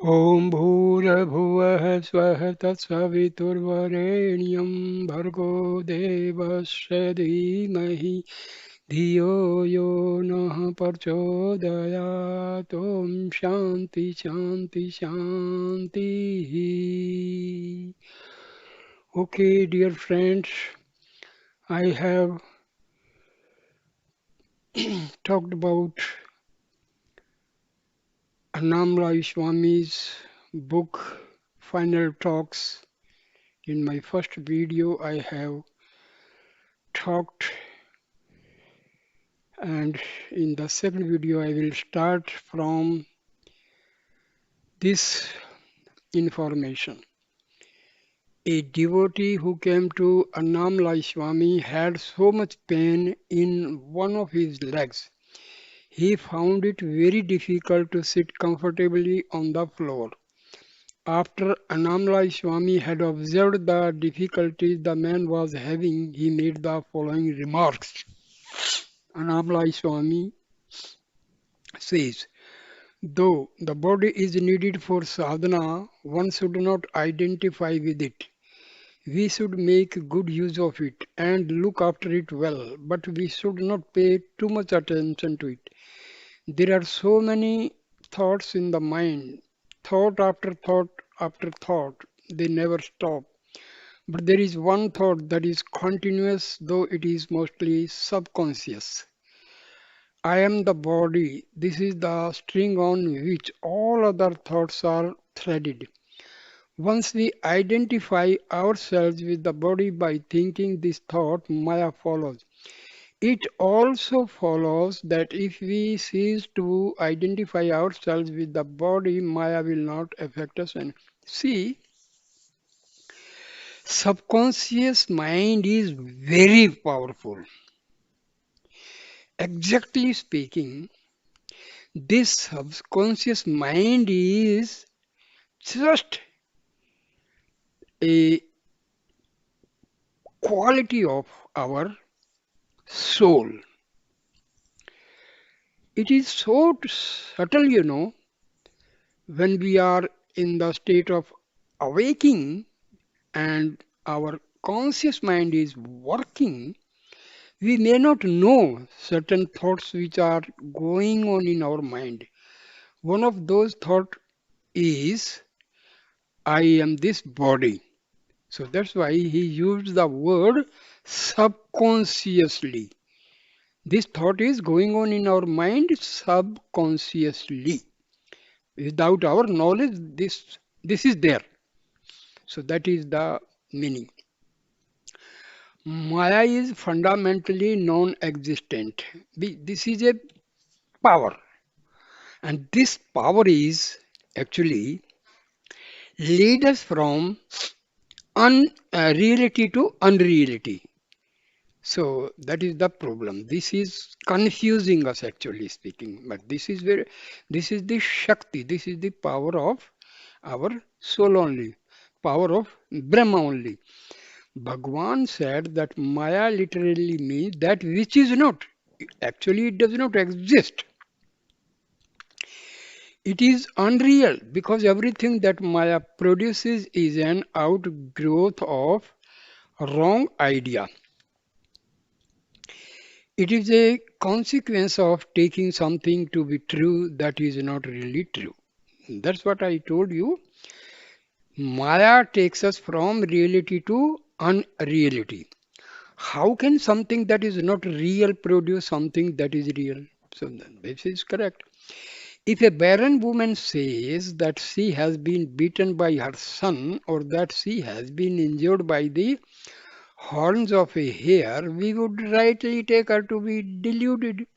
ॐ भूर्भुवः स्वः तत्सवितुर्वरेण्यं भर्गो देवस्य धीमहि धियो यो नः प्रचोदयात् ॐ शान्ति शान्ति शान्तिः. Okay, dear friends, I have talked about Annamalai Swami's book Final Talks. In my first video, I have talked, and in the second video, I will start from this information. A devotee who came to Annamalai Swami had so much pain in one of his legs. He found it very difficult to sit comfortably on the floor. After Annamalai Swami had observed the difficulties the man was having, he made the following remarks. Annamalai Swami says, though the body is needed for sadhana, one should not identify with it. We should make good use of it and look after it well, but we should not pay too much attention to it. There are so many thoughts in the mind, thought after thought, they never stop. But there is one thought that is continuous, though it is mostly subconscious. I am the body. This is the string on which all other thoughts are threaded. Once we identify ourselves with the body by thinking this thought, Maya follows. It also follows that if we cease to identify ourselves with the body, Maya will not affect us. And see, subconscious mind is very powerful. Exactly speaking, this subconscious mind is just a quality of our soul. It is so subtle, when we are in the state of awaking and our conscious mind is working, we may not know certain thoughts which are going on in our mind. One of those thoughts is, I am this body. So that's why he used the word subconsciously. This thought is going on in our mind subconsciously. Without our knowledge, this is there. So that is the meaning. Maya is fundamentally non-existent. This is a power, and this power is actually lead us from reality to unreality. So that is the problem. This is confusing us actually speaking, but this is the Shakti, this is the power of our soul only, power of Brahma only. Bhagwan said that Maya literally means that which is not. Actually, it does not exist. It is unreal because everything that Maya produces is an outgrowth of wrong idea. It is a consequence of taking something to be true that is not really true. That's what I told you. Maya takes us from reality to unreality. How can something that is not real produce something that is real? So this is correct. If a barren woman says that she has been beaten by her son or that she has been injured by the horns of a hare, we would rightly take her to be deluded.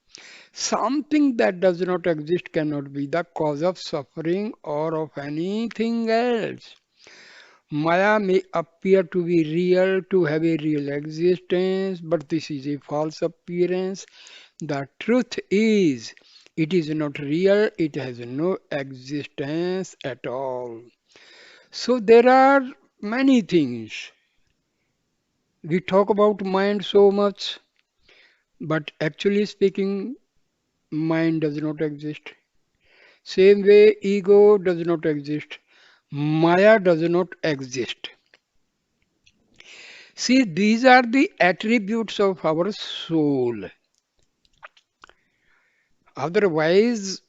Something that does not exist cannot be the cause of suffering or of anything else. Maya may appear to be real, to have a real existence, but this is a false appearance. The truth is, it is not real, it has no existence at all. So there are many things. We talk about mind so much, but actually speaking, mind does not exist. Same way, ego does not exist. Maya does not exist. See, these are the attributes of our soul. Otherwise,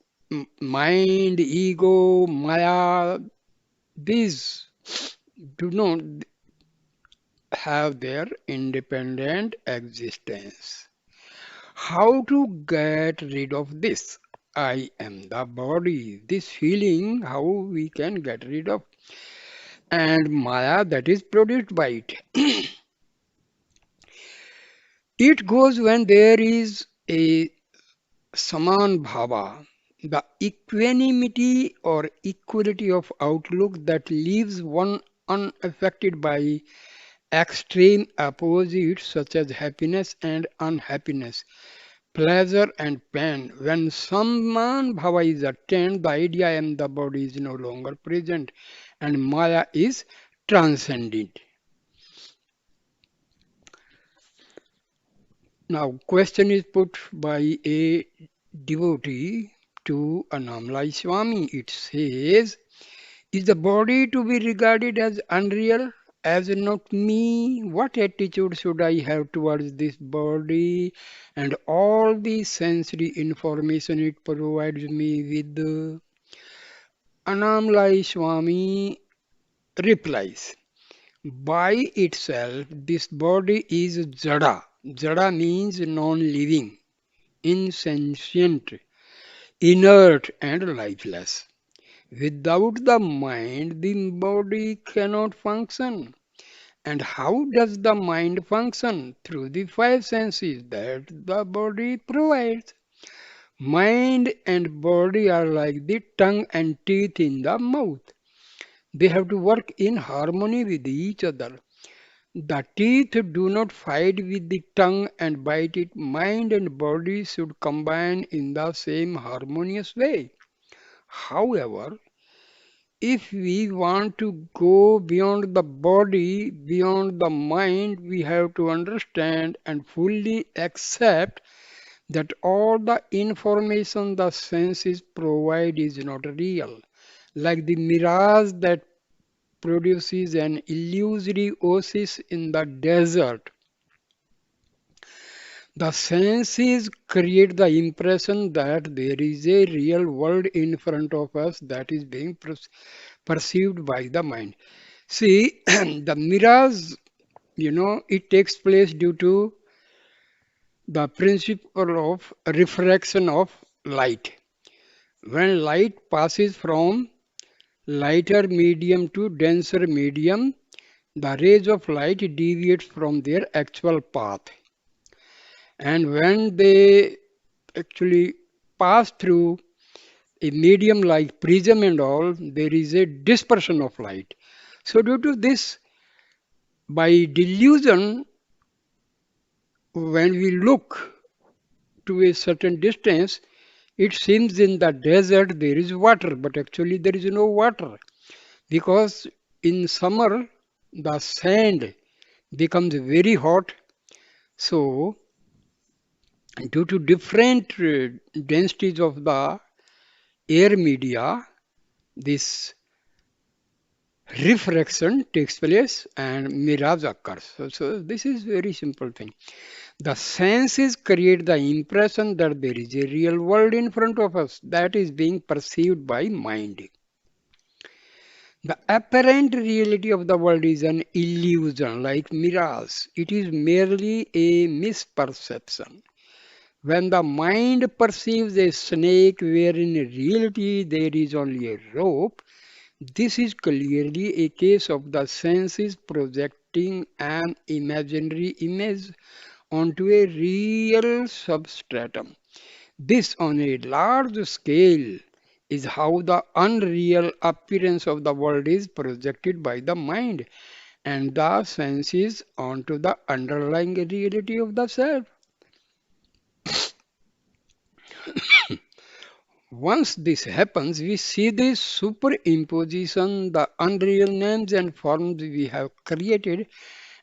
mind, ego, Maya, these do not have their independent existence. How to get rid of this? I am the body. This feeling, how we can get rid of, and Maya that is produced by it. It goes when there is a Saman Bhava, the equanimity or equality of outlook that leaves one unaffected by extreme opposites such as happiness and unhappiness, pleasure and pain. When Saman Bhava is attained, the idea and the body is no longer present and Maya is transcended. Now, question is put by a devotee to Annamalai Swami. It says, is the body to be regarded as unreal, as not me? What attitude should I have towards this body and all the sensory information it provides me with? Annamalai Swami replies, by itself, this body is jada. Jada means non-living, insentient, inert, and lifeless. Without the mind, the body cannot function. And how does the mind function? Through the five senses that the body provides. Mind and body are like the tongue and teeth in the mouth. They have to work in harmony with each other. The teeth do not fight with the tongue and bite it. Mind and body should combine in the same harmonious way. However, if we want to go beyond the body, beyond the mind, we have to understand and fully accept that all the information the senses provide is not real. Like the mirage that produces an illusory oasis in the desert, the senses create the impression that there is a real world in front of us that is being perceived by the mind. See, the mirage, it takes place due to the principle of refraction of light. When light passes from lighter medium to denser medium, the rays of light deviate from their actual path. And when they actually pass through a medium like prism and all, there is a dispersion of light. So due to this, by delusion, when we look to a certain distance, it seems in the desert there is water, but actually there is no water because in summer the sand becomes very hot. So, due to different densities of the air media, this refraction takes place and mirage occurs. So this is very simple thing. The senses create the impression that there is a real world in front of us that is being perceived by mind. The apparent reality of the world is an illusion like mirage. It is merely a misperception. When the mind perceives a snake where in reality there is only a rope, this is clearly a case of the senses projecting an imaginary image onto a real substratum. This, on a large scale, is how the unreal appearance of the world is projected by the mind and the senses onto the underlying reality of the self. Once this happens, we see the superimposition, the unreal names and forms we have created,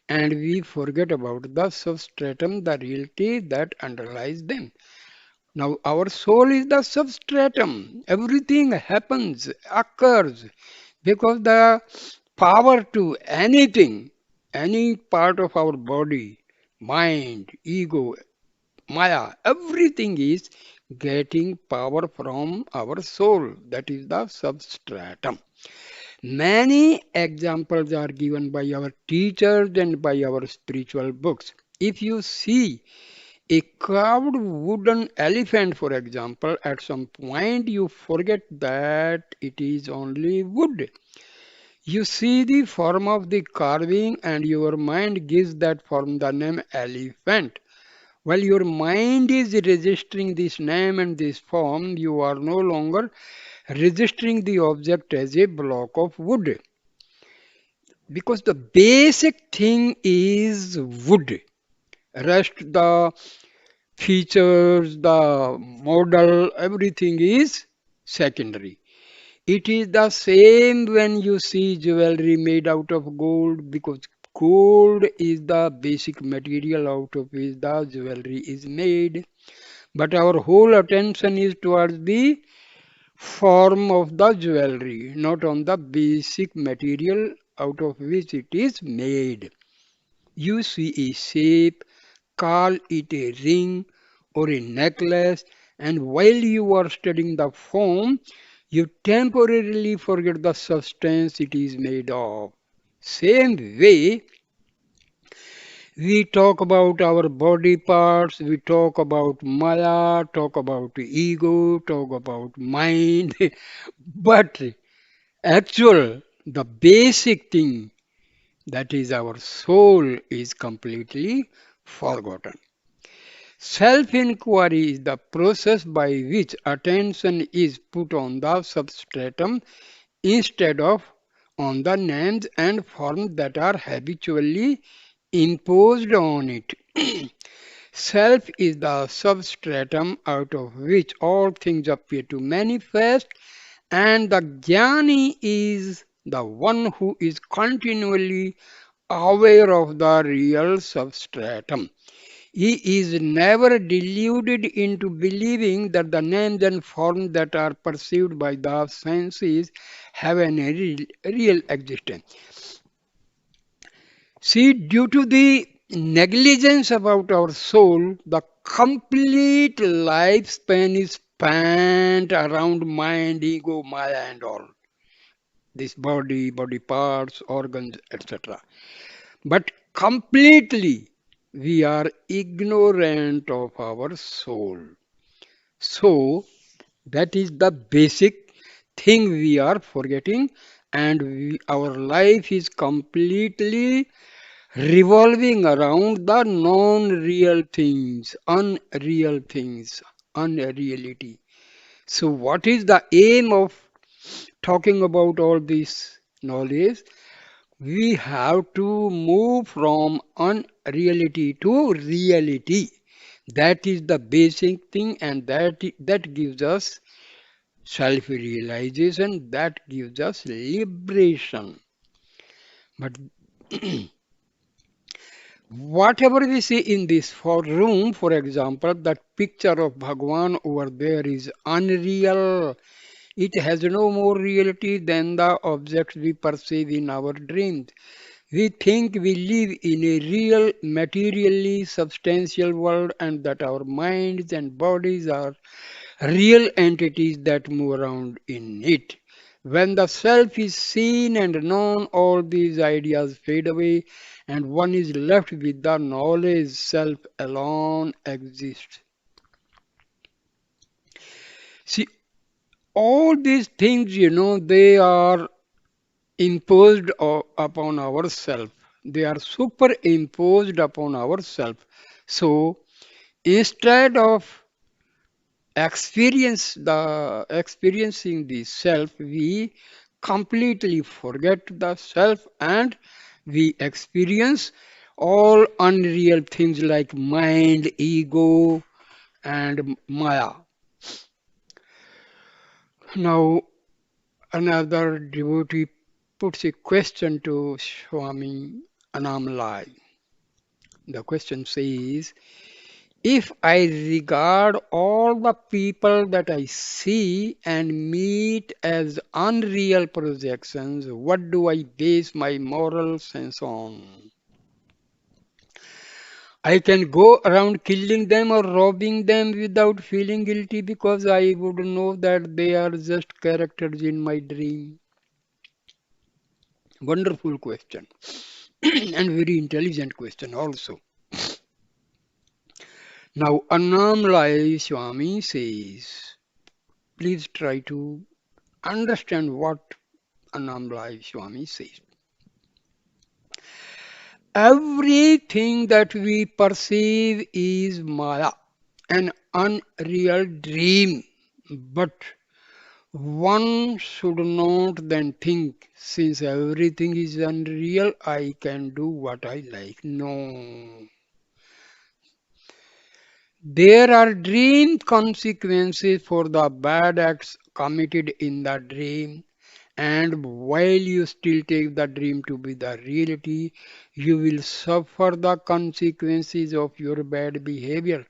and we forget about the substratum, the reality that underlies them. Now, our soul is the substratum. Everything happens, occurs, because the power to anything, any part of our body, mind, ego, Maya, everything is getting power from our soul. That is the substratum. Many examples are given by our teachers and by our spiritual books. If you see a carved wooden elephant, for example, at some point you forget that it is only wood. You see the form of the carving and your mind gives that form the name elephant. While your mind is registering this name and this form, you are no longer registering the object as a block of wood. Because the basic thing is wood. Rest, the features, the model, everything is secondary. It is the same when you see jewelry made out of gold because gold is the basic material out of which the jewelry is made. But our whole attention is towards the form of the jewelry, not on the basic material out of which it is made. You see a shape, call it a ring or a necklace, and while you are studying the form, you temporarily forget the substance it is made of. Same way, we talk about our body parts, we talk about Maya, talk about ego, talk about mind, but the basic thing that is our soul is completely forgotten. Self inquiry is the process by which attention is put on the substratum instead of on the names and forms that are habitually imposed on it. Self is the substratum out of which all things appear to manifest, and the jnani is the one who is continually aware of the real substratum. He is never deluded into believing that the names and forms that are perceived by the senses have any real existence. See, due to the negligence about our soul, the complete lifespan is spent around mind, ego, maya, and all. This body, body parts, organs, etc. But completely we are ignorant of our soul. So that is the basic thing we are forgetting, and our life is completely revolving around the non-real things, unreality. So what is the aim of talking about all this knowledge? We have to move from unreality to reality. That is the basic thing, and that gives us self-realization, that gives us liberation. But whatever we see in this room, for example, that picture of Bhagwan over there is unreal. It has no more reality than the objects we perceive in our dreams. We think we live in a real, materially substantial world and that our minds and bodies are real entities that move around in it. When the self is seen and known, all these ideas fade away and one is left with the knowledge self alone exists. See, all these things, they are imposed upon ourselves. They are superimposed upon ourselves. So instead of experiencing the self, we completely forget the self and we experience all unreal things like mind, ego, and maya. Now another devotee puts a question to Swami Annamalai. The question says, If I regard all the people that I see and meet as unreal projections, what do I base my moral sense on? I can go around killing them or robbing them without feeling guilty because I would know that they are just characters in my dream. Wonderful question. And very intelligent question also. Now, Annamalai Swami says, please try to understand what Annamalai Swami says. Everything that we perceive is Maya, an unreal dream. But one should not then think, since everything is unreal, I can do what I like. No. There are dream consequences for the bad acts committed in the dream. And while you still take the dream to be the reality, you will suffer the consequences of your bad behavior.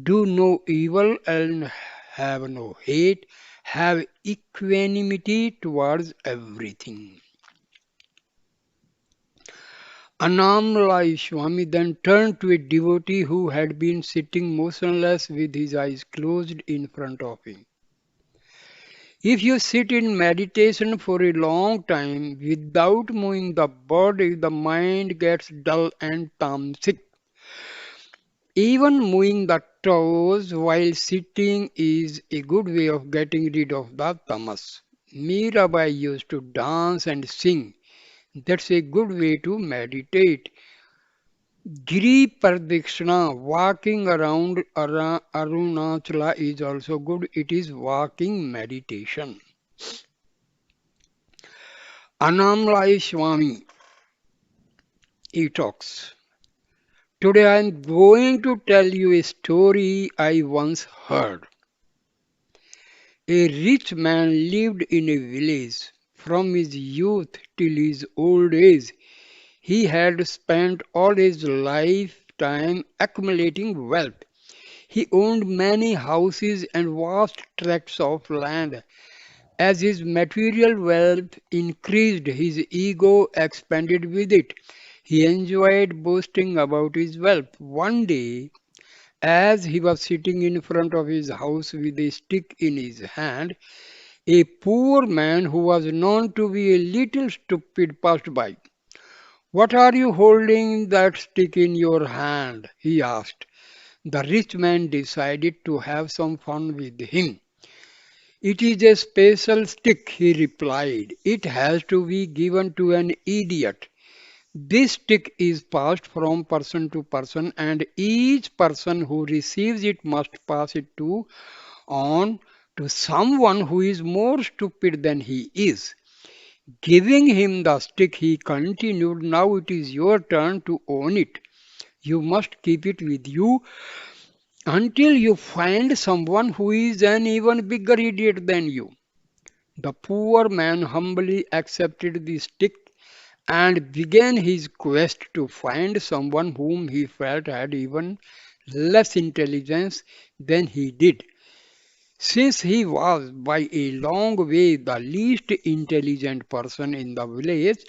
Do no evil and have no hate. Have equanimity towards everything. Annamalai Swami then turned to a devotee who had been sitting motionless with his eyes closed in front of him. If you sit in meditation for a long time without moving the body, the mind gets dull and tamasic. Even moving the toes while sitting is a good way of getting rid of the tamas. Mirabai used to dance and sing. That's a good way to meditate. Giri Pradakshina, walking around Arunachala is also good. It is walking meditation. Annamalai Swami, he talks. Today I am going to tell you a story I once heard. A rich man lived in a village. From his youth till his old age, he had spent all his lifetime accumulating wealth. He owned many houses and vast tracts of land. As his material wealth increased, his ego expanded with it. He enjoyed boasting about his wealth. One day, as he was sitting in front of his house with a stick in his hand, a poor man who was known to be a little stupid passed by. "What are you holding that stick in your hand?" he asked. The rich man decided to have some fun with him. "It is a special stick," he replied. "It has to be given to an idiot. This stick is passed from person to person, and each person who receives it must pass it on to someone who is more stupid than he is." Giving him the stick, he continued, "Now it is your turn to own it. You must keep it with you until you find someone who is an even bigger idiot than you." The poor man humbly accepted the stick and began his quest to find someone whom he felt had even less intelligence than he did. Since he was by a long way the least intelligent person in the village,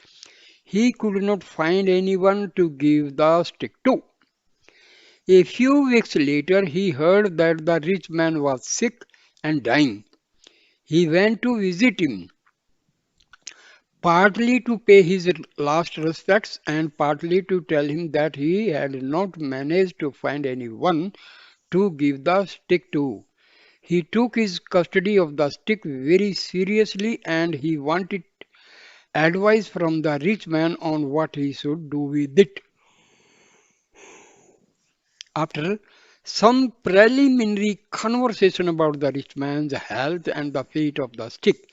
he could not find anyone to give the stick to. A few weeks later, he heard that the rich man was sick and dying. He went to visit him, partly to pay his last respects and partly to tell him that he had not managed to find anyone to give the stick to. He took his custody of the stick very seriously and he wanted advice from the rich man on what he should do with it. After some preliminary conversation about the rich man's health and the fate of the stick,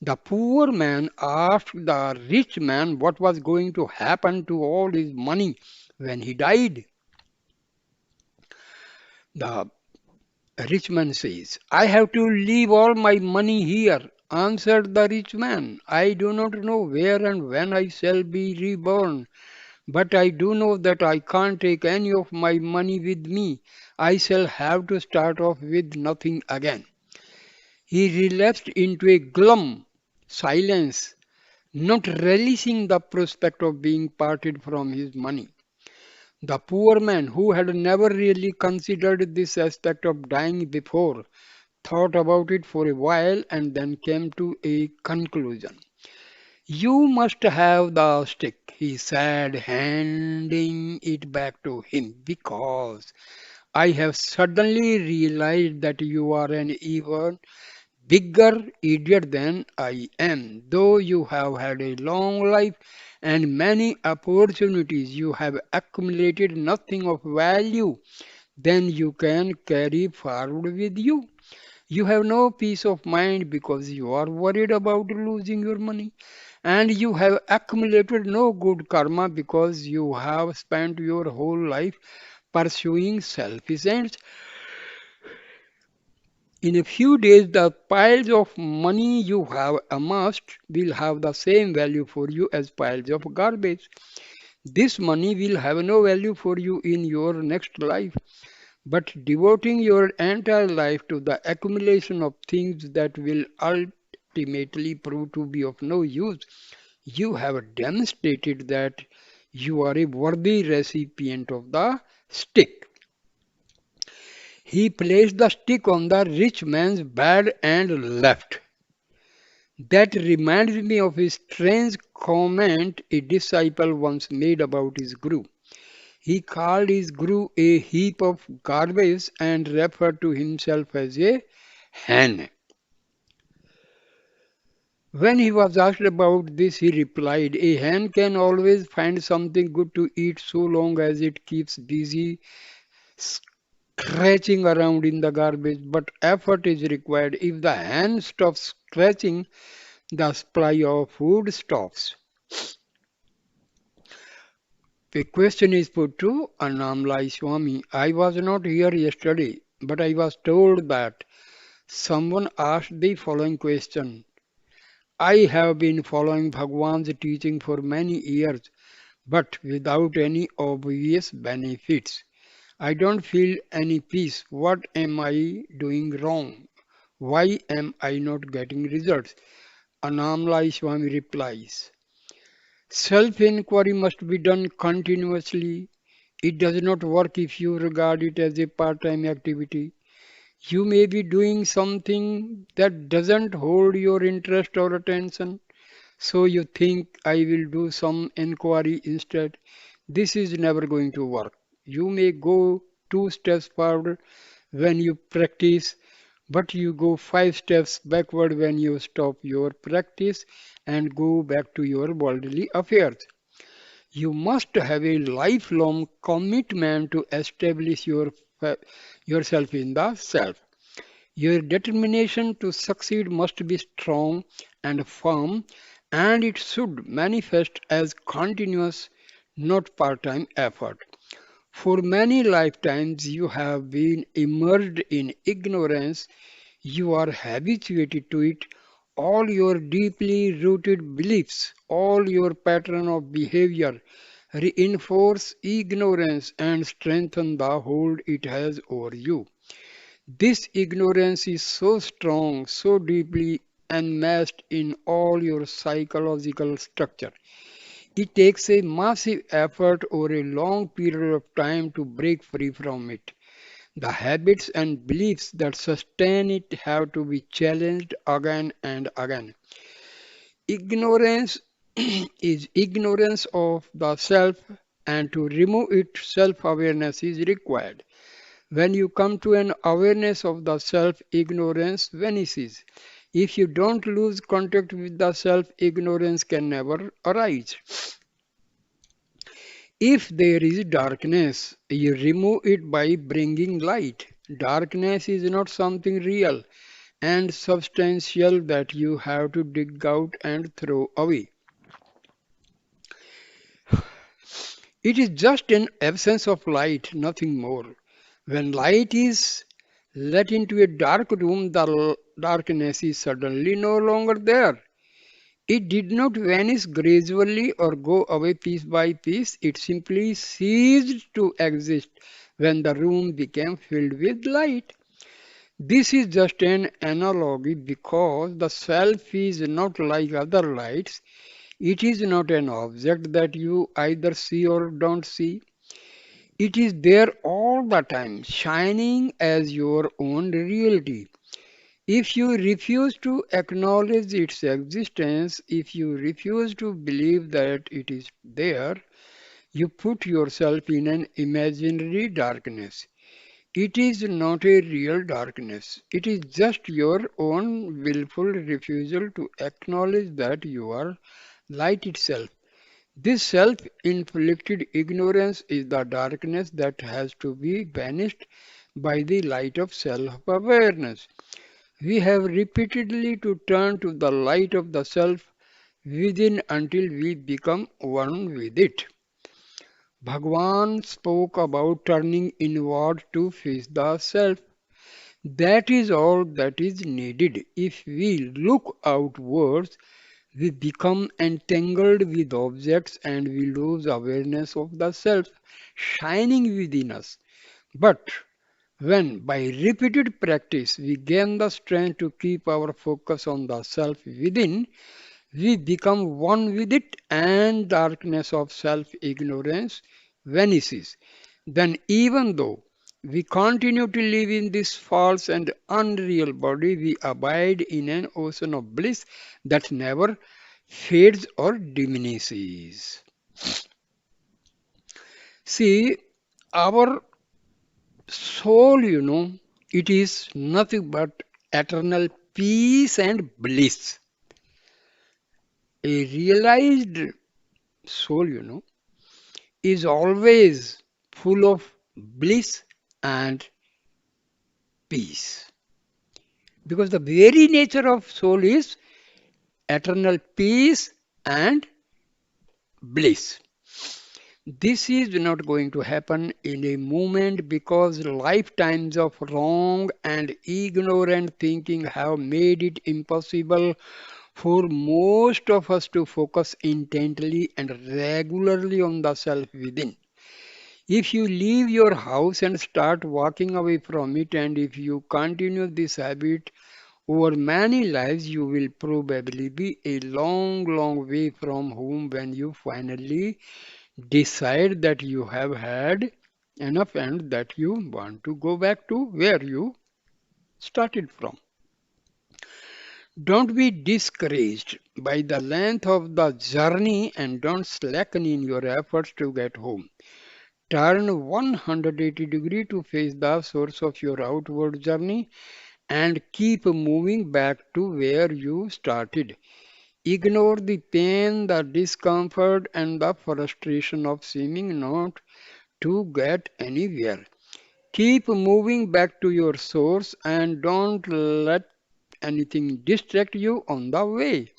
the poor man asked the rich man what was going to happen to all his money when he died. The rich man says, "I have to leave all my money here," answered the rich man. "I do not know where and when I shall be reborn, But I do know that I can't take any of my money with me. I shall have to start off with nothing again. He relapsed into a glum silence, not relishing the prospect of being parted from his money. The poor man, who had never really considered this aspect of dying before, thought about it for a while and then came to a conclusion. You must have the stick, he said, handing it back to him, because I have suddenly realized that you are an even bigger idiot than I am. Though you have had a long life and many opportunities, you have accumulated nothing of value. Then you can carry forward with you. You have no peace of mind because you are worried about losing your money. And you have accumulated no good karma because you have spent your whole life pursuing selfish ends. In a few days, the piles of money you have amassed will have the same value for you as piles of garbage. This money will have no value for you in your next life. But devoting your entire life to the accumulation of things that will ultimately prove to be of no use, you have demonstrated that you are a worthy recipient of the stick. He placed the stick on the rich man's bed and left. That reminds me of a strange comment a disciple once made about his guru. He called his guru a heap of garbage and referred to himself as a hen. When he was asked about this, he replied, a hen can always find something good to eat so long as it keeps busy scratching around in the garbage, but effort is required. If the hen stops scratching, the supply of food stops. The question is put to Annamalai Swami. I was not here yesterday, but I was told that someone asked the following question. I have been following Bhagwan's teaching for many years, but without any obvious benefits. I don't feel any peace. What am I doing wrong? Why am I not getting results? Annamalai Swami replies, self-inquiry must be done continuously. It does not work if you regard it as a part-time activity. You may be doing something that doesn't hold your interest or attention, so you think I will do some inquiry instead. This is never going to work. You may go 2 steps forward when you practice, but you go 5 steps backward when you stop your practice and go back to your worldly affairs. You must have a lifelong commitment to establish yourself in the self. Your determination to succeed must be strong and firm, and it should manifest as continuous, not part time effort. For many lifetimes, you have been immersed in ignorance, you are habituated to it. All your deeply rooted beliefs, all your pattern of behavior reinforce ignorance and strengthen the hold it has over you. This ignorance is so strong, so deeply enmeshed in all your psychological structure. It takes a massive effort over a long period of time to break free from it. The habits and beliefs that sustain it have to be challenged again and again. Ignorance is ignorance of the self, and to remove it, self awareness is required. When you come to an awareness of the self, ignorance vanishes. If you don't lose contact with the self, ignorance can never arise. If there is darkness, you remove it by bringing light. Darkness is not something real and substantial that you have to dig out and throw away. It is just an absence of light, nothing more. When light is let into a dark room, the darkness is suddenly no longer there. It did not vanish gradually or go away piece by piece. It simply ceased to exist when the room became filled with light. This is just an analogy because the self is not like other lights. It is not an object that you either see or don't see. It is there all the time, shining as your own reality. If you refuse to acknowledge its existence, if you refuse to believe that it is there, you put yourself in an imaginary darkness. It is not a real darkness. It is just your own willful refusal to acknowledge that you are light itself. This self inflicted ignorance is the darkness that has to be banished by the light of self awareness. We have repeatedly to turn to the light of the self within until we become one with it. Bhagwan spoke about turning inward to face the self. That is all that is needed. If we look outwards, we become entangled with objects and we lose awareness of the self shining within us. But when by repeated practice we gain the strength to keep our focus on the self within, we become one with it and darkness of self-ignorance vanishes. Then even though we continue to live in this false and unreal body, we abide in an ocean of bliss that never fades or diminishes. See, our soul, it is nothing but eternal peace and bliss. A realized soul, is always full of bliss and peace. Because the very nature of soul is eternal peace and bliss. This is not going to happen in a moment because lifetimes of wrong and ignorant thinking have made it impossible for most of us to focus intently and regularly on the self within. If you leave your house and start walking away from it, and if you continue this habit over many lives, you will probably be a long, long way from home when you finally decide that you have had enough and that you want to go back to where you started from. Don't be discouraged by the length of the journey and don't slacken in your efforts to get home. Turn 180 degrees to face the source of your outward journey and keep moving back to where you started. Ignore the pain, the discomfort, and the frustration of seeming not to get anywhere. Keep moving back to your source and don't let anything distract you on the way.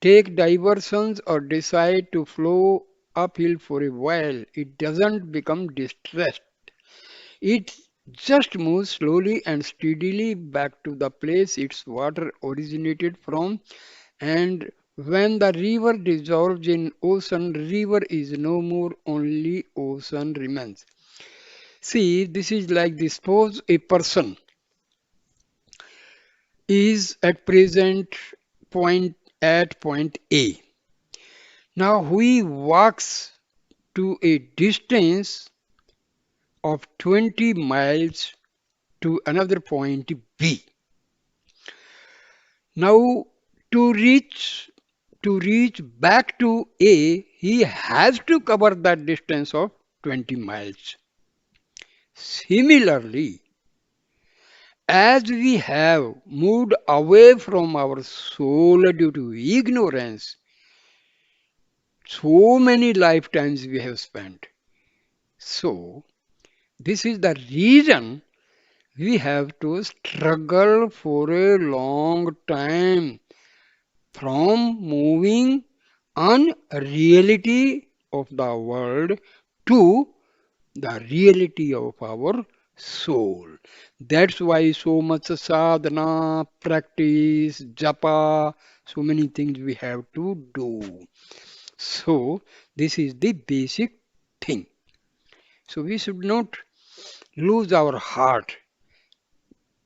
Take diversions or decide to flow uphill for a while. It doesn't become distressed. It just moves slowly and steadily back to the place its water originated from. And when the river dissolves in ocean, river is no more, only ocean remains. See, this is like this. Suppose a person is at present point A. Now he walks to a distance of 20 miles to another point B. Now to reach back to A, he has to cover that distance of 20 miles. Similarly, as we have moved away from our soul due to ignorance, so many lifetimes we have spent. So, this is the reason we have to struggle for a long time from moving on reality of the world to the reality of our soul. That's why so much sadhana, practice, japa, so many things we have to do. So, this is the basic thing. So, we should not lose our heart.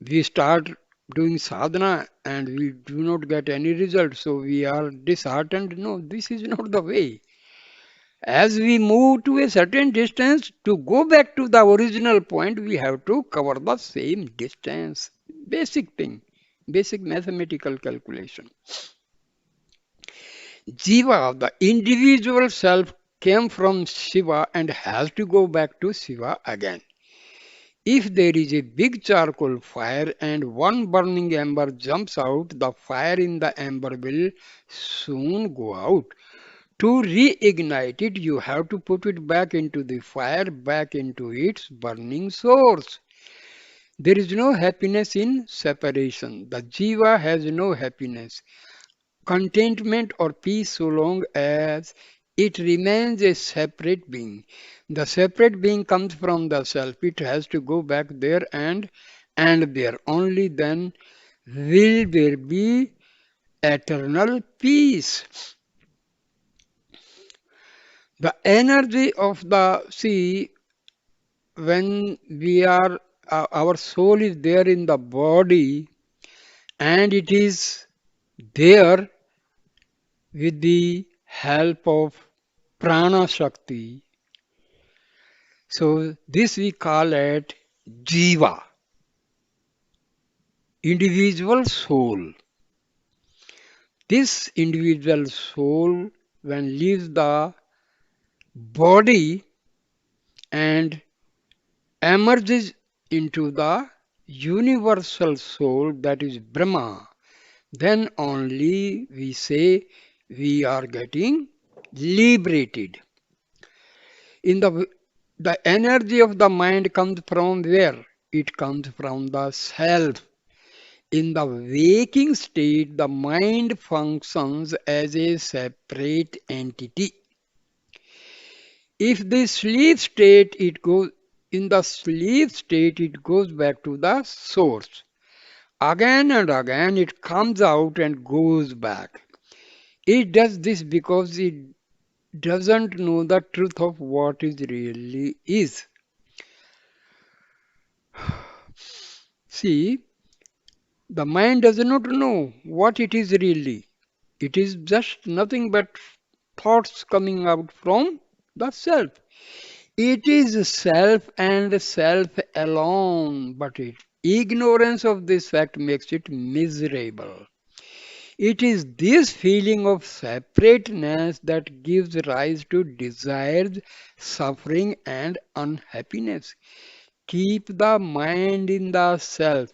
We start doing sadhana and we do not get any result. So, we are disheartened. No, this is not the way. As we move to a certain distance, to go back to the original point, we have to cover the same distance. Basic thing, basic mathematical calculation. Jiva, the individual self, came from Shiva and has to go back to Shiva again. If there is a big charcoal fire and one burning ember jumps out, the fire in the ember will soon go out. To reignite it, you have to put it back into the fire, back into its burning source. There is no happiness in separation. The jiva has no happiness, contentment, or peace so long as it remains a separate being. The separate being comes from the self. It has to go back there and there. Only then will there be eternal peace. The energy of the sea, when we are, our soul is there in the body and it is there with the help of prana shakti. So this we call it jiva, individual soul. This individual soul, when leaves the body and emerges into the universal soul, that is Brahma, then only we say we are getting liberated. In the energy of the mind comes from where? It comes from the self. In the waking state, the mind functions as a separate entity. If the sleep state, it goes in the sleep state, it goes back to the source. Again and again, it comes out and goes back. It does this because it doesn't know the truth of what it really is. See, the mind does not know what it is really. It is just nothing but thoughts coming out from the self. It is self and self alone, but ignorance of this fact makes it miserable. It is this feeling of separateness that gives rise to desires, suffering, and unhappiness. Keep the mind in the self.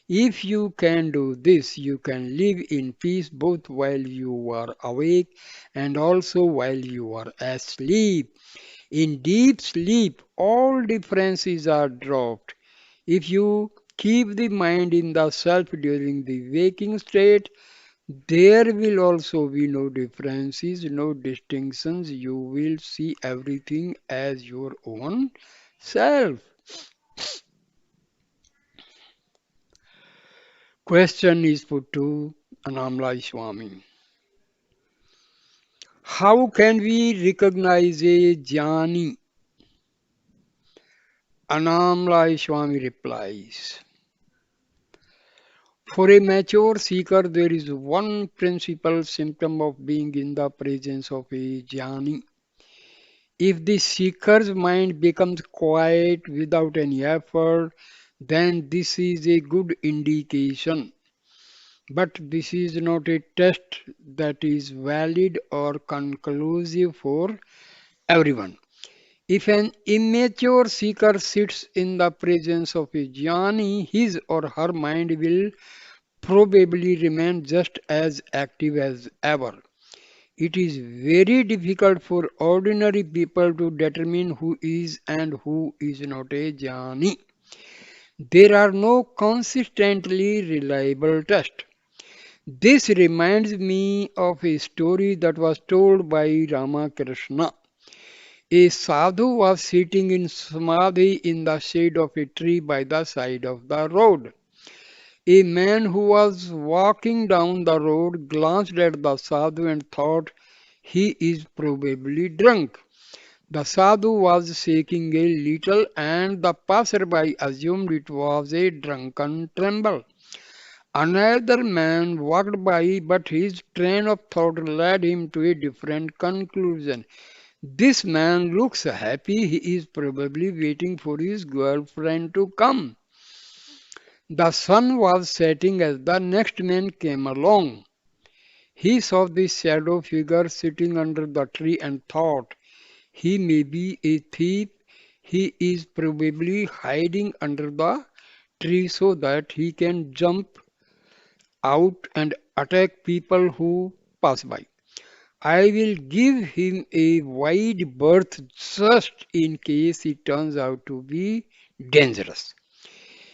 If you can do this, you can live in peace both while you are awake and also while you are asleep. In deep sleep, all differences are dropped. If you keep the mind in the self during the waking state, there will also be no differences, no distinctions. You will see everything as your own self. Question is put to Annamalai Swami. How can we recognize a jnani? Annamalai Swami replies. For a mature seeker, there is one principal symptom of being in the presence of a jnani. If the seeker's mind becomes quiet without any effort, then this is a good indication. But this is not a test that is valid or conclusive for everyone. If an immature seeker sits in the presence of a jnani, his or her mind will probably remain just as active as ever. It is very difficult for ordinary people to determine who is and who is not a jnani. There are no consistently reliable tests. This reminds me of a story that was told by Ramakrishna. A sadhu was sitting in samadhi in the shade of a tree by the side of the road. A man who was walking down the road glanced at the sadhu and thought, he is probably drunk. The sadhu was shaking a little, and the passerby assumed it was a drunken tremble. Another man walked by, but his train of thought led him to a different conclusion. This man looks happy, he is probably waiting for his girlfriend to come. The sun was setting as the next man came along. He saw the shadow figure sitting under the tree and thought, he may be a thief. He is probably hiding under the tree so that he can jump out and attack people who pass by. I will give him a wide berth just in case he turns out to be dangerous.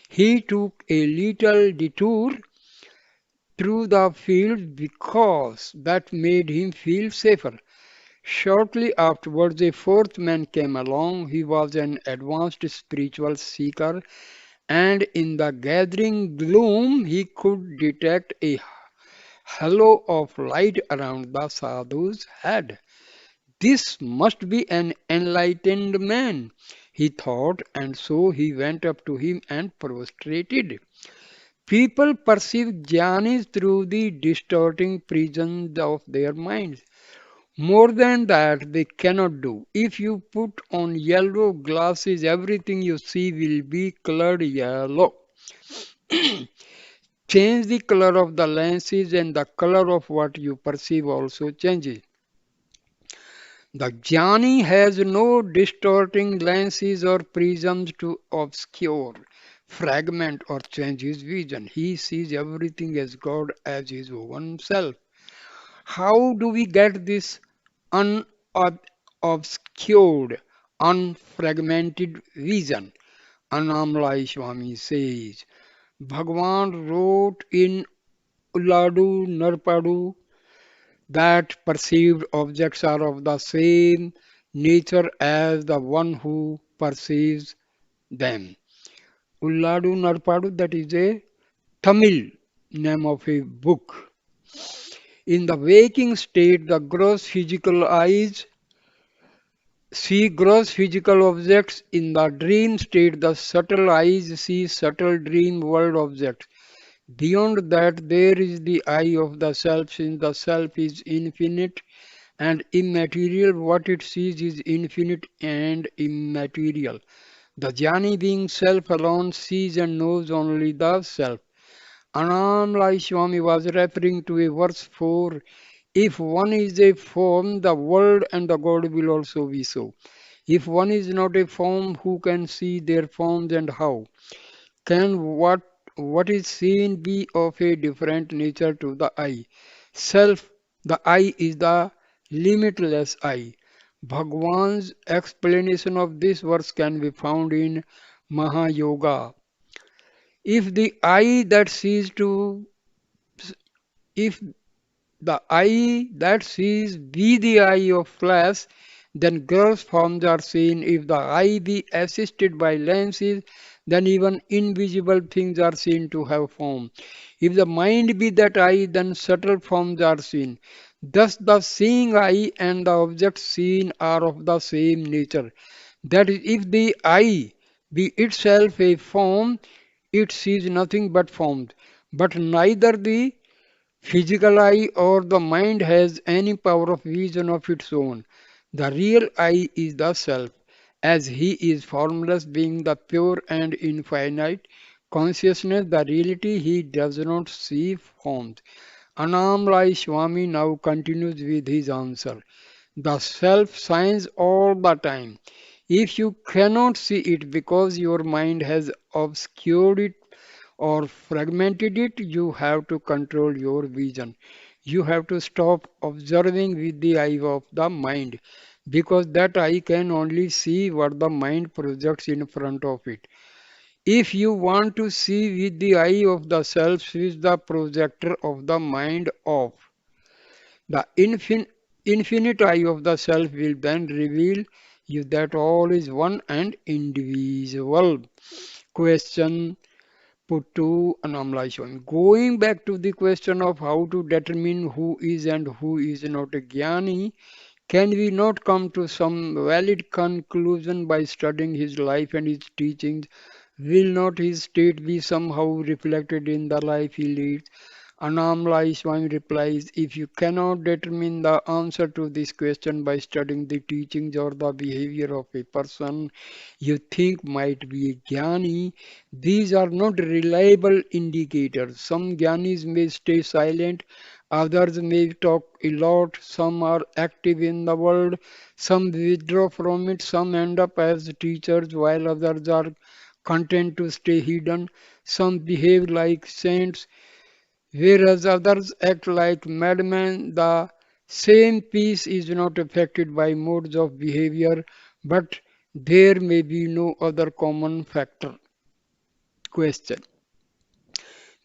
He took a little detour through the field because that made him feel safer. Shortly afterwards, a fourth man came along. He was an advanced spiritual seeker, and in the gathering gloom, he could detect a halo of light around the sadhu's head. This must be an enlightened man, he thought, and so he went up to him and prostrated. People perceive jnanis through the distorting prisons of their minds. More than that, they cannot do. If you put on yellow glasses, everything you see will be colored yellow. Change the color of the lenses, and the color of what you perceive also changes. The jnani has no distorting lenses or prisms to obscure, fragment, or change his vision. He sees everything as God, as his own self. How do we get this unobscured, unfragmented vision? Annamalai Swami says, Bhagavan wrote in Ulladu Narpadu that perceived objects are of the same nature as the one who perceives them. Ulladu Narpadu, that is a Tamil name of a book. In the waking state, the gross physical eyes see gross physical objects. In the dream state, the subtle eyes see subtle dream world objects. Beyond that, there is the eye of the self, since the self is infinite and immaterial. What it sees is infinite and immaterial. The jnani, being self alone, sees and knows only the self. Annamalai Swami was referring to a verse 4. If one is a form, the world and the God will also be so. If one is not a form, who can see their forms, and how? Can what is seen be of a different nature to the eye? Self, the eye is the limitless eye. Bhagwan's explanation of this verse can be found in Mahayoga. If the eye that sees to if the eye that sees be the eye of flesh, then gross forms are seen. If the eye be assisted by lenses, then even invisible things are seen to have form. If the mind be that eye, then subtle forms are seen. Thus, the seeing eye and the objects seen are of the same nature. That is, if the eye be itself a form, it sees nothing but forms. But neither the physical eye or the mind has any power of vision of its own. The real I is the self, as he is formless, being the pure and infinite consciousness, the reality he does not see forms. Annamalai Swami now continues with his answer. The self shines all the time. If you cannot see it because your mind has obscured it or fragmented it, you have to control your vision. You have to stop observing with the eye of the mind because that eye can only see what the mind projects in front of it. If you want to see with the eye of the self, switch the projector of the mind off. The infinite eye of the self will then reveal you that all is one and indivisible. Question put to Annamalai Swami. Going back to the question of how to determine who is and who is not a Jnani, can we not come to some valid conclusion by studying his life and his teachings? Will not his state be somehow reflected in the life he leads? Annamalai Swami replies, if you cannot determine the answer to this question by studying the teachings or the behavior of a person you think might be a jnani, these are not reliable indicators. Some jnanis may stay silent, others may talk a lot, some are active in the world, some withdraw from it, some end up as teachers while others are content to stay hidden, some behave like saints whereas others act like madmen. The same peace is not affected by modes of behavior, but there may be no other common factor. Question.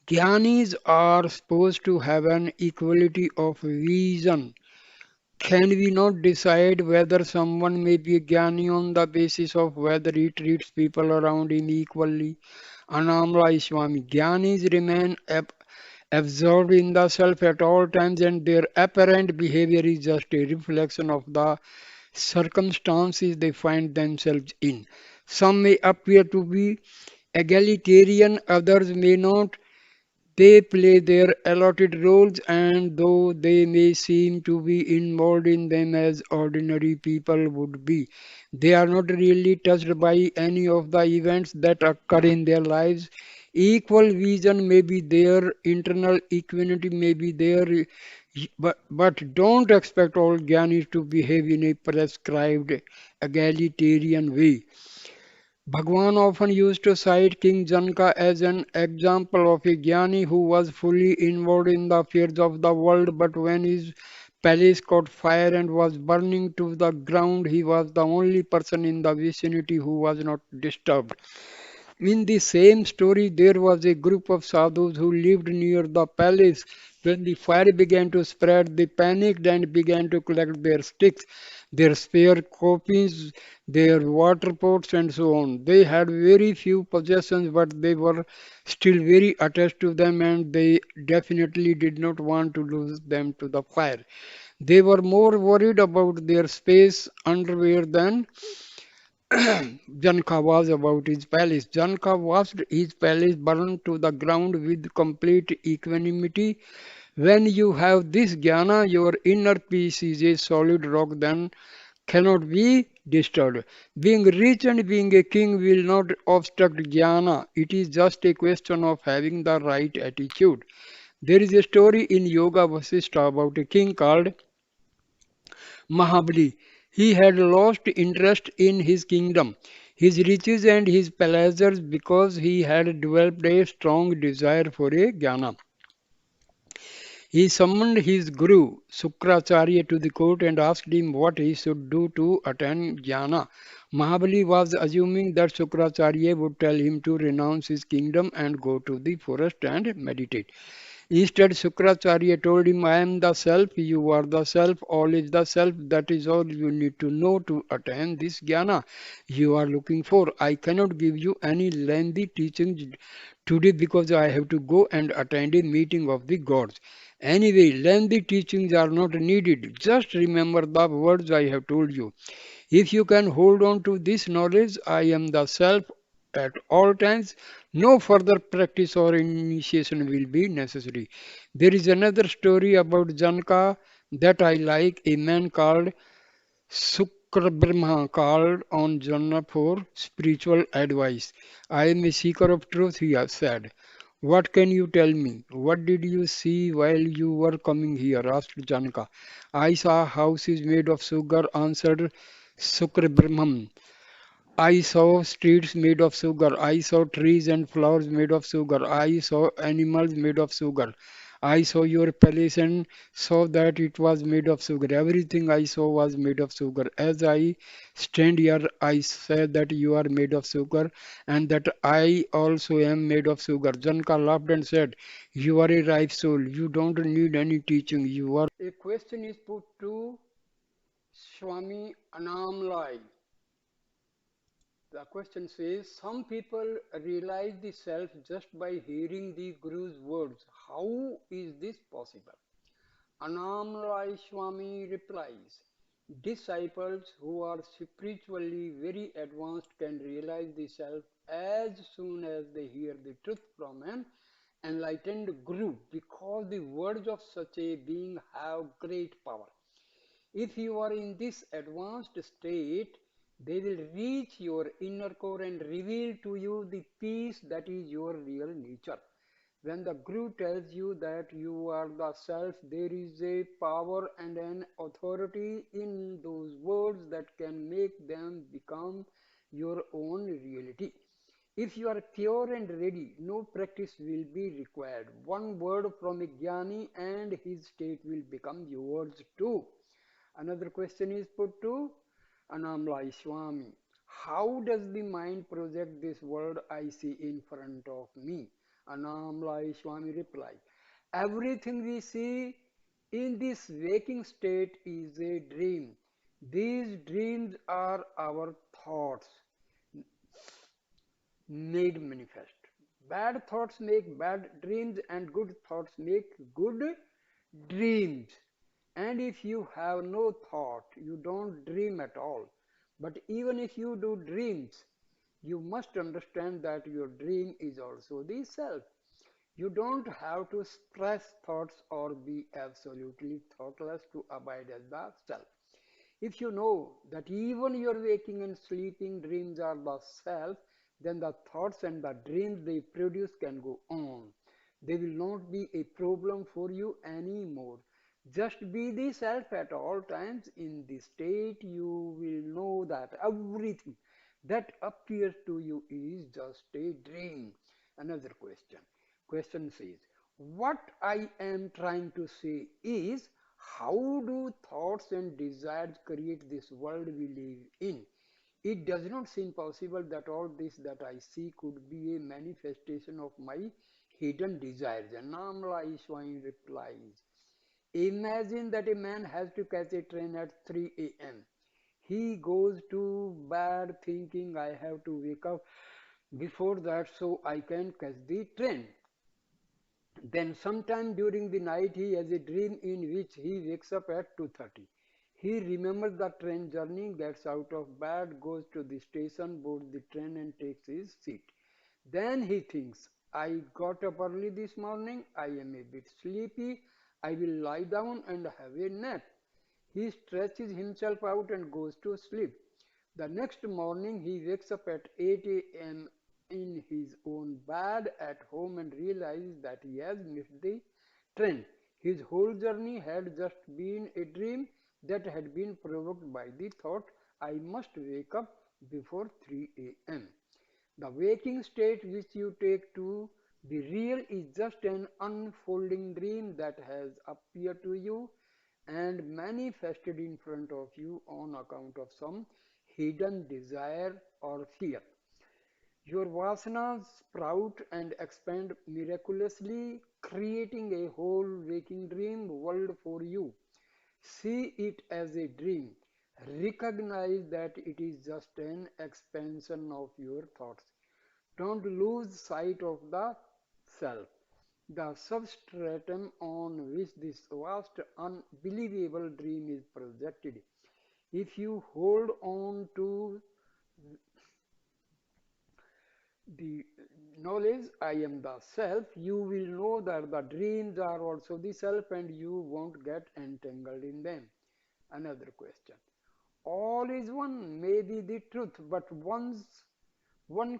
Jnanis are supposed to have an equality of vision. Can we not decide whether someone may be a Jnani on the basis of whether he treats people around him equally? Annamalai Swami. Jnanis remain absorbed in the self at all times, and their apparent behavior is just a reflection of the circumstances they find themselves in. Some may appear to be egalitarian, others may not. They play their allotted roles, and though they may seem to be involved in them as ordinary people would be, they are not really touched by any of the events that occur in their lives. Equal vision may be there, internal equanimity may be there, but don't expect all Gyanis to behave in a prescribed egalitarian way. Bhagwan often used to cite King Janaka as an example of a jnani who was fully involved in the affairs of the world, but when his palace caught fire and was burning to the ground, he was the only person in the vicinity who was not disturbed. In the same story, there was a group of sadhus who lived near the palace. When the fire began to spread, they panicked and began to collect their sticks, their spare copies, their water pots, and so on. They had very few possessions, but they were still very attached to them, and they definitely did not want to lose them to the fire. They were more worried about their space underwear than Janaka was about his palace. Janaka watched his palace burn to the ground with complete equanimity. When you have this jnana, your inner peace is a solid rock that cannot be disturbed. Being rich and being a king will not obstruct jnana. It is just a question of having the right attitude. There is a story in Yoga Vasishtha about a king called Mahabali. He had lost interest in his kingdom, his riches and his pleasures because he had developed a strong desire for a jnana. He summoned his guru Sukracharya to the court and asked him what he should do to attain jnana. Mahabali was assuming that Sukracharya would tell him to renounce his kingdom and go to the forest and meditate. Instead, Sukracharya told him, I am the self, you are the self, all is the self. That is all you need to know to attain this jnana you are looking for. I cannot give you any lengthy teachings today because I have to go and attend a meeting of the gods. Anyway, lengthy teachings are not needed. Just remember the words I have told you. If you can hold on to this knowledge, I am the self at all times, no further practice or initiation will be necessary. There is another story about Janaka that I like. A man called Sukra Brahma called on Janaka for spiritual advice. I am a seeker of truth, he has said. What can you tell me? What did you see while you were coming here? Asked Janaka. I saw houses made of sugar, answered Sukra Brahman. I saw streets made of sugar. I saw trees and flowers made of sugar. I saw animals made of sugar. I saw your palace and saw that it was made of sugar. Everything I saw was made of sugar. As I stand here, I said that you are made of sugar and that I also am made of sugar. Janka laughed and said, you are a ripe soul. You don't need any teaching. You are. A question is put to Swami Annamalai. The question says, some people realize the self just by hearing the Guru's words. How is this possible? Annamalai Swami replies, disciples who are spiritually very advanced can realize the self as soon as they hear the truth from an enlightened Guru because the words of such a being have great power. If you are in this advanced state, they will reach your inner core and reveal to you the peace that is your real nature. When the Guru tells you that you are the self, there is a power and an authority in those words that can make them become your own reality. If you are pure and ready, no practice will be required. One word from a jnani and his state will become yours too. Another question is put to Annamalai Swami. How does the mind project this world I see in front of me? Annamalai Swami replied, everything we see in this waking state is a dream. These dreams are our thoughts made manifest. Bad thoughts make bad dreams, and good thoughts make good dreams. And if you have no thought, you don't dream at all. But even if you do dreams, you must understand that your dream is also the self. You don't have to suppress thoughts or be absolutely thoughtless to abide as the self. If you know that even your waking and sleeping dreams are the self, then the thoughts and the dreams they produce can go on. They will not be a problem for you anymore. Just be the self at all times. In this state, you will know that everything that appears to you is just a dream. Another question. Question says, what I am trying to say is, how do thoughts and desires create this world we live in? It does not seem possible that all this that I see could be a manifestation of my hidden desires. And Annamalai Swami replies, imagine that a man has to catch a train at 3 a.m. He goes to bed thinking I have to wake up before that so I can catch the train. Then sometime during the night he has a dream in which he wakes up at 2:30. He remembers the train journey, gets out of bed, goes to the station, boards the train and takes his seat. Then he thinks, I got up early this morning, I am a bit sleepy, I will lie down and have a nap. He stretches himself out and goes to sleep. The next morning he wakes up at 8 a.m. in his own bed at home and realizes that he has missed the train. His whole journey had just been a dream that had been provoked by the thought, I must wake up before 3 a.m. The waking state which you take to be real is just an unfolding dream that has appeared to you and manifested in front of you on account of some hidden desire or fear. Your vasanas sprout and expand miraculously, creating a whole waking dream world for you. See it as a dream. Recognize that it is just an expansion of your thoughts. Don't lose sight of the self, the substratum on which this vast, unbelievable dream is projected. If you hold on to the knowledge, I am the self, you will know that the dreams are also the self and you won't get entangled in them. Another question. All is one may be the truth, but one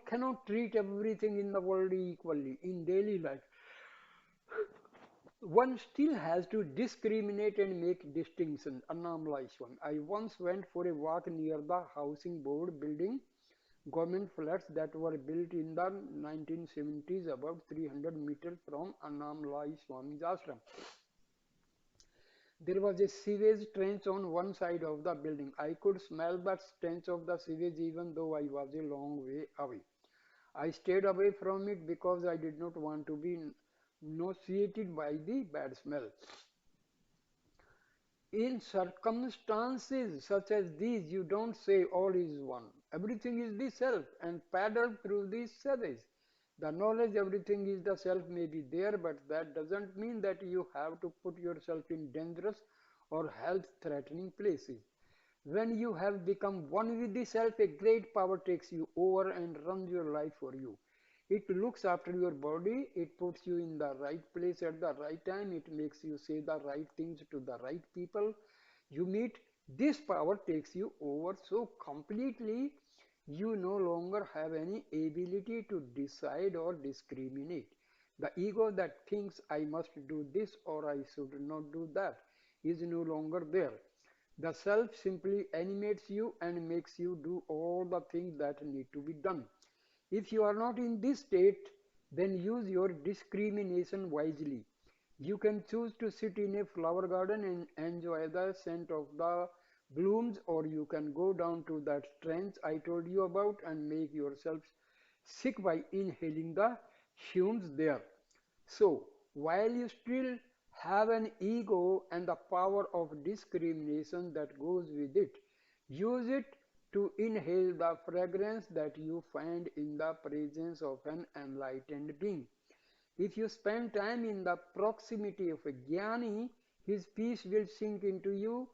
cannot treat everything in the world equally in daily life. One still has to discriminate and make distinctions. Annamalai Swami. I once went for a walk near the housing board building, government flats that were built in the 1970s about 300 meters from Annamalai Swami's ashram. There was a sewage trench on one side of the building. I could smell the stench of the sewage even though I was a long way away. I stayed away from it because I did not want to be nauseated by the bad smell. In circumstances such as these, you don't say all is one. Everything is the self and paddle through these surveys. The knowledge everything is the self may be there, but that doesn't mean that you have to put yourself in dangerous or health threatening places. When you have become one with the self, a great power takes you over and runs your life for you. It looks after your body, it puts you in the right place at the right time, it makes you say the right things to the right people you meet. This power takes you over so completely you no longer have any ability to decide or discriminate. The ego that thinks I must do this or I should not do that is no longer there. The self simply animates you and makes you do all the things that need to be done. If you are not in this state, then use your discrimination wisely. You can choose to sit in a flower garden and enjoy the scent of the blooms, or you can go down to that trench I told you about and make yourself sick by inhaling the fumes there. So, while you still have an ego and the power of discrimination that goes with it, use it to inhale the fragrance that you find in the presence of an enlightened being. If you spend time in the proximity of a jnani, his peace will sink into you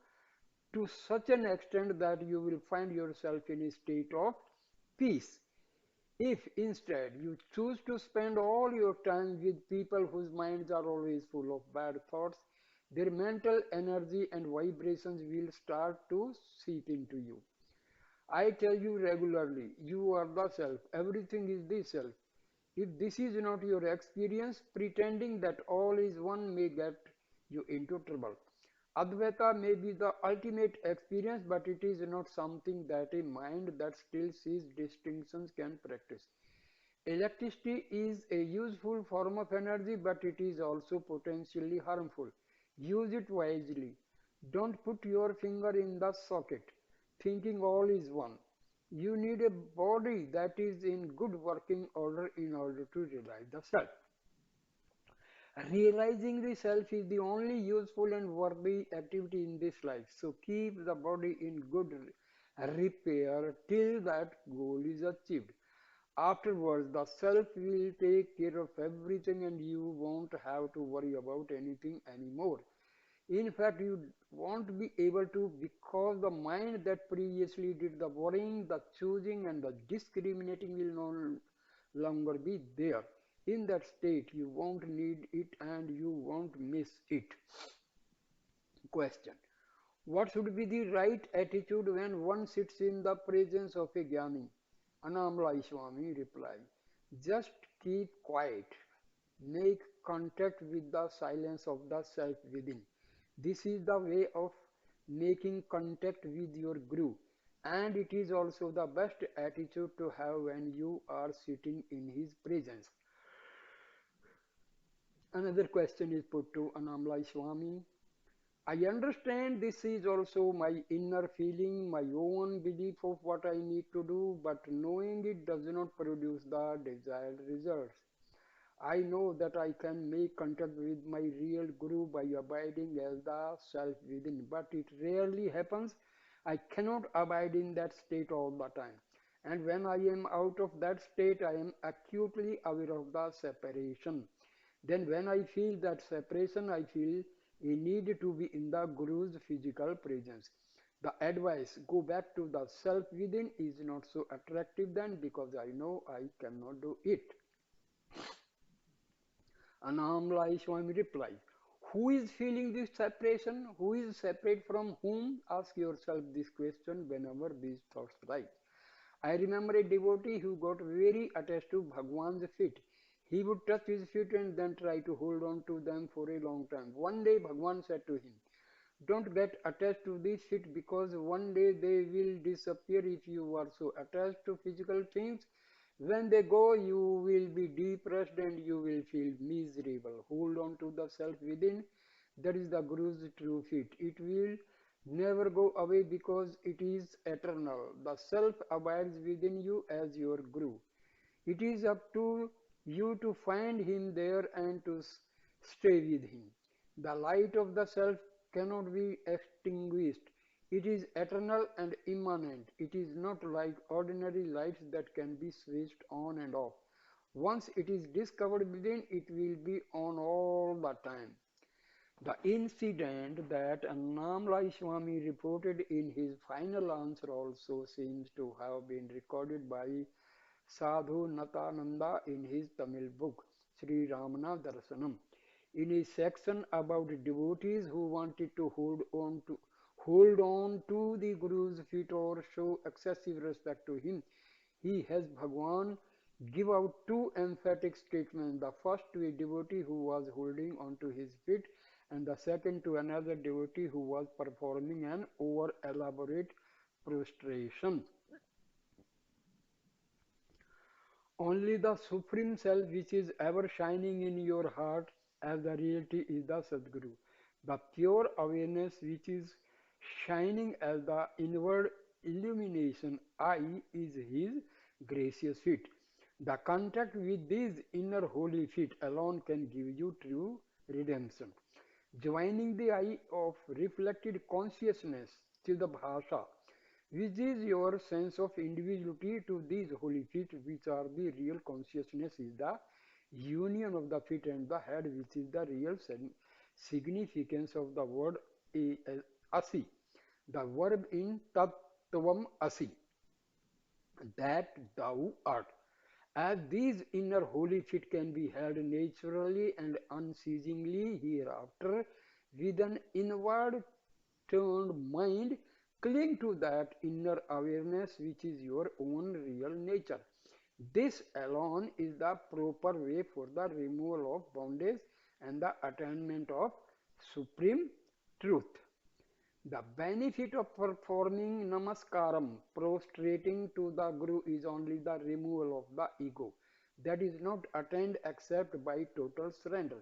to such an extent that you will find yourself in a state of peace. If instead you choose to spend all your time with people whose minds are always full of bad thoughts, their mental energy and vibrations will start to seep into you. I tell you regularly, you are the self, everything is the self. If this is not your experience, pretending that all is one may get you into trouble. Advaita may be the ultimate experience, but it is not something that a mind that still sees distinctions can practice. Electricity is a useful form of energy, but it is also potentially harmful. Use it wisely. Don't put your finger in the socket, thinking all is one. You need a body that is in good working order in order to realize the self. Realizing the self is the only useful and worthy activity in this life. So keep the body in good repair till that goal is achieved. Afterwards, the self will take care of everything and you won't have to worry about anything anymore. In fact, you won't be able to because the mind that previously did the worrying, the choosing, and the discriminating will no longer be there. In that state, you won't need it and you won't miss it. Question: what should be the right attitude when one sits in the presence of a jnani? Annamalai Swami replied, just keep quiet. Make contact with the silence of the self within. This is the way of making contact with your Guru, and it is also the best attitude to have when you are sitting in his presence. Another question is put to Annamalai Swami. I understand this is also my inner feeling, my own belief of what I need to do, but knowing it does not produce the desired results. I know that I can make contact with my real Guru by abiding as the self within, but it rarely happens. I cannot abide in that state all the time. And when I am out of that state, I am acutely aware of the separation. Then, when I feel that separation, I feel a need to be in the Guru's physical presence. The advice, go back to the self within, is not so attractive then because I know I cannot do it. Annamalai Swami replies, who is feeling this separation? Who is separate from whom? Ask yourself this question whenever these thoughts rise. I remember a devotee who got very attached to Bhagwan's feet. He would touch his feet and then try to hold on to them for a long time. One day Bhagwan said to him, don't get attached to these feet because one day they will disappear if you are so attached to physical things. When they go, you will be depressed and you will feel miserable. Hold on to the self within. That is the Guru's true feet. It will never go away because it is eternal. The self abides within you as your Guru. It is up to you to find him there and to stay with him. The light of the self cannot be extinguished. It is eternal and immanent. It is not like ordinary lights that can be switched on and off. Once it is discovered within, it will be on all the time. The incident that Annamalai Swami reported in his final answer also seems to have been recorded by Sadhu Natananda in his Tamil book Sri Ramana Darshanam. In a section about devotees who wanted to hold on to the Guru's feet or show excessive respect to him, he has Bhagwan give out two emphatic statements. The first to a devotee who was holding on to his feet, and the second to another devotee who was performing an over elaborate prostration. Only the Supreme Self, which is ever shining in your heart as the reality, is the Sadguru. The pure awareness, which is shining as the inward illumination, I, is His gracious feet. The contact with these inner holy feet alone can give you true redemption. Joining the eye of reflected consciousness, Chidabhasa, which is your sense of individuality to these holy feet, which are the real consciousness, is the union of the feet and the head, which is the real significance of the word asi, the verb in tattvam asi, that thou art. As these inner holy feet can be held naturally and unceasingly hereafter, with an inward turned mind, cling to that inner awareness which is your own real nature. This alone is the proper way for the removal of bondage and the attainment of supreme truth. The benefit of performing namaskaram, prostrating to the Guru, is only the removal of the ego. That is not attained except by total surrender.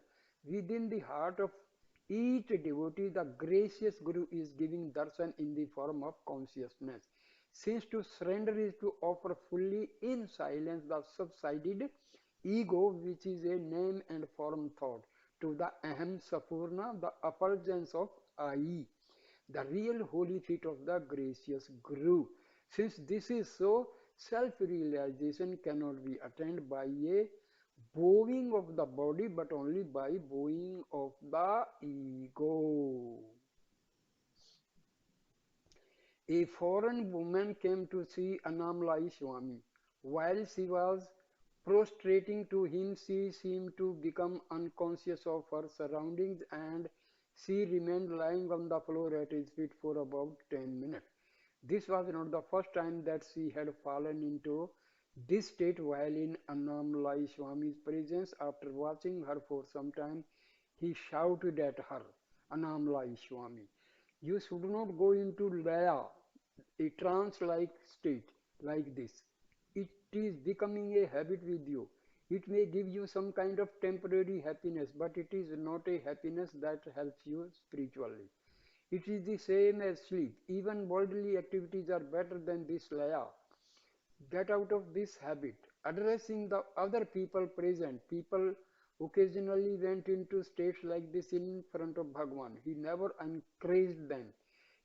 Within the heart of each devotee, the gracious Guru is giving darshan in the form of consciousness. Since to surrender is to offer fully in silence the subsided ego, which is a name and form thought, to the aham sapurna, the effulgence of I, the real holy feet of the gracious Guru. Since this is so, self-realization cannot be attained by a bowing of the body, but only by bowing of the ego. A foreign woman came to see Annamalai Swami. While she was prostrating to him, she seemed to become unconscious of her surroundings and she remained lying on the floor at his feet for about 10 minutes. This was not the first time that she had fallen into this state while in Annamalai Swami's presence. After watching her for some time, he shouted at her, Annamalai Swami, you should not go into Laya, a trance-like state like this. It is becoming a habit with you. It may give you some kind of temporary happiness, but it is not a happiness that helps you spiritually. It is the same as sleep. Even bodily activities are better than this laya. Get out of this habit. Addressing the other people present, people occasionally went into states like this in front of Bhagwan. He never encouraged them,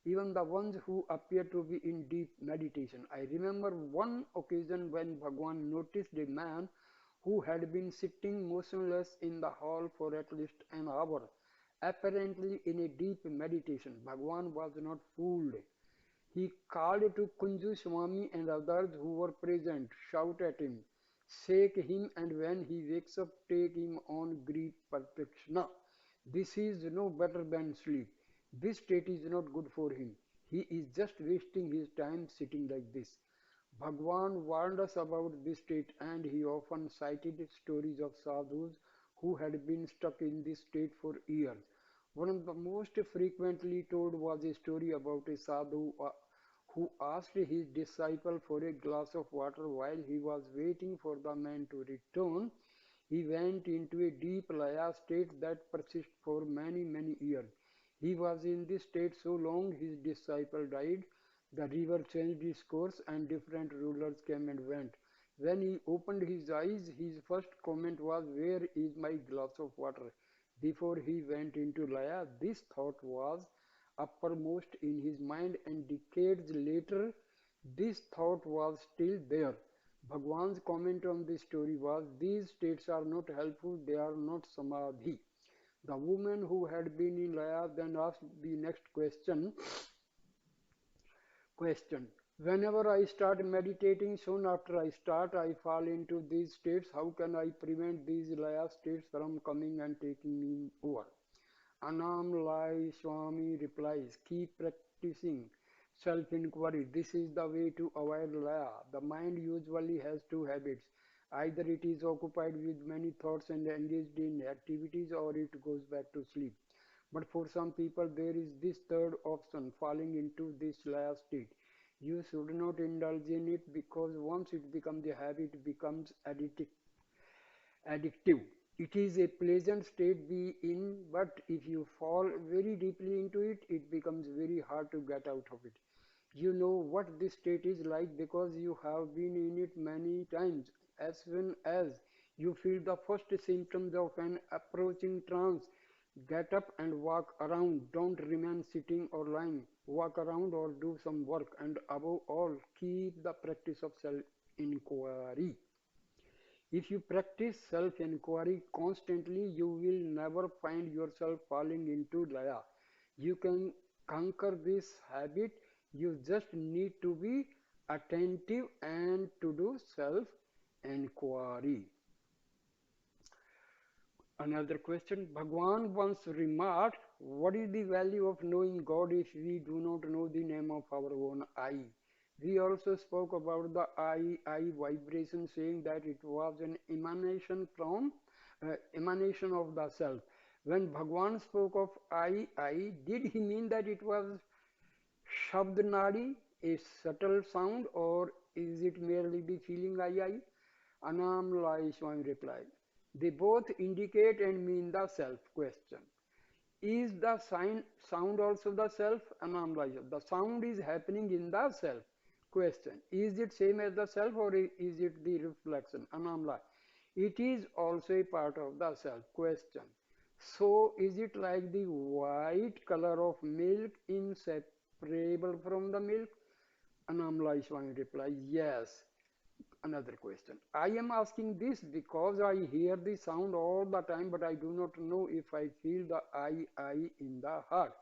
even the ones who appear to be in deep meditation. I remember one occasion when Bhagwan noticed a man who had been sitting motionless in the hall for at least an hour, apparently in a deep meditation. Bhagwan was not fooled. He called to Kunju Swami and others who were present, shout at him, shake him, and when he wakes up, take him on great perfection. This is no better than sleep. This state is not good for him. He is just wasting his time sitting like this. Bhagwan warned us about this state and he often cited stories of sadhus who had been stuck in this state for years. One of the most frequently told was a story about a sadhu who asked his disciple for a glass of water while he was waiting for the man to return. He went into a deep laya state that persisted for many, many years. He was in this state so long his disciple died. The river changed its course and different rulers came and went. When he opened his eyes, his first comment was, where is my glass of water? Before he went into laya, this thought was uppermost in his mind, and decades later, this thought was still there. Bhagwan's comment on this story was, these states are not helpful, they are not samadhi. The woman who had been in Laya then asked the next question. Whenever I start meditating, soon after I start, I fall into these states. How can I prevent these Laya states from coming and taking me over? Annamalai Swami replies, keep practicing self-inquiry. This is the way to avoid Laya. The mind usually has two habits. Either it is occupied with many thoughts and engaged in activities, or it goes back to sleep. But for some people, there is this third option, falling into this Laya state. You should not indulge in it, because once it becomes a habit, it becomes addictive. It is a pleasant state be in, but if you fall very deeply into it, it becomes very hard to get out of it. You know what this state is like because you have been in it many times. As soon as you feel the first symptoms of an approaching trance, get up and walk around. Don't remain sitting or lying. Walk around or do some work. And above all, keep the practice of self inquiry. If you practice self-inquiry constantly, you will never find yourself falling into Laya. You can conquer this habit. You just need to be attentive and to do self-inquiry. Another question. Bhagwan once remarked, what is the value of knowing God if we do not know the name of our own I? We also spoke about the I vibration, saying that it was an emanation of the self. When Bhagwan spoke of I, did he mean that it was Shabd a subtle sound, or is it merely the feeling I? Annamalai Swami replied, they both indicate and mean the self. Question. Is the sound also the self? Annamalai. The sound is happening in the self. Question. Is it same as the self, or is it the reflection? Annamalai. It is also a part of the self. Question. So is it like the white color of milk inseparable from the milk? Annamalai Swami replies, yes. Another question. I am asking this because I hear the sound all the time, but I do not know if I feel the I in the heart.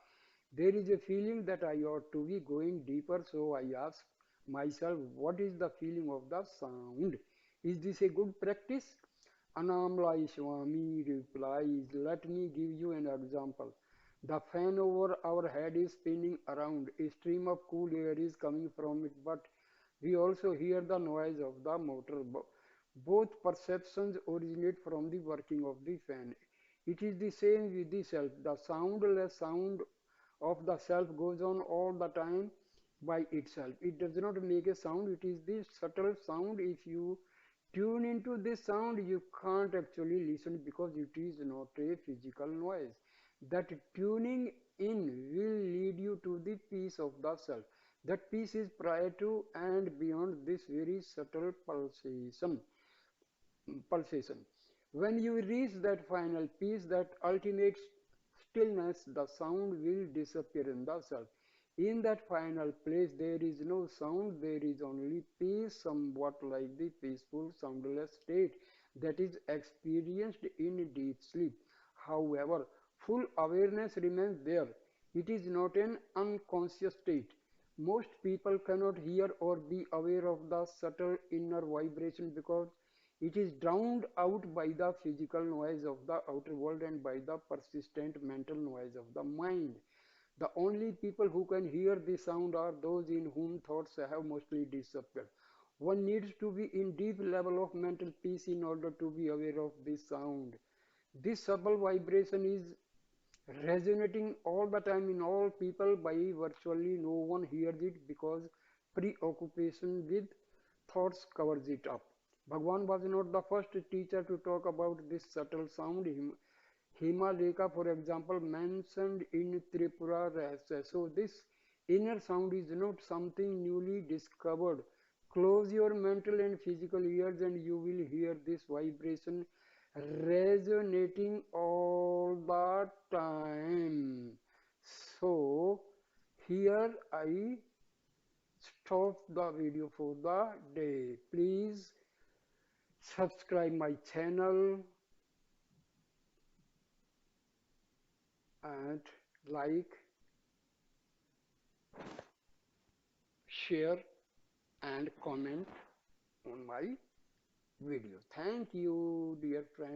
There is a feeling that I ought to be going deeper, so I ask myself, what is the feeling of the sound? Is this a good practice? Annamalai Swami replies, let me give you an example. The fan over our head is spinning around. A stream of cool air is coming from it, but we also hear the noise of the motor. Both perceptions originate from the working of the fan. It is the same with the self. The soundless sound of the self goes on all the time by itself. It does not make a sound. It is the subtle sound. If you tune into this sound, you can't actually listen because it is not a physical noise. That tuning in will lead you to the peace of the self. That peace is prior to and beyond this very subtle pulsation. When you reach that final peace, that ultimate stillness, the sound will disappear in the self. In that final place, there is no sound, there is only peace, somewhat like the peaceful, soundless state that is experienced in deep sleep. However, full awareness remains there. It is not an unconscious state. Most people cannot hear or be aware of the subtle inner vibration because it is drowned out by the physical noise of the outer world and by the persistent mental noise of the mind. The only people who can hear the sound are those in whom thoughts have mostly disappeared. One needs to be in deep level of mental peace in order to be aware of this sound. This subtle vibration is resonating all the time in all people, by virtually no one hears it because preoccupation with thoughts covers it up. Bhagwan was not the first teacher to talk about this subtle sound. Himalaya, for example, mentioned in Tripura Rahasya. So this inner sound is not something newly discovered. Close your mental and physical ears and you will hear this vibration resonating all the time. So here I stop the video for the day. Please subscribe my channel and like, share and comment on my video. Thank you, dear friends.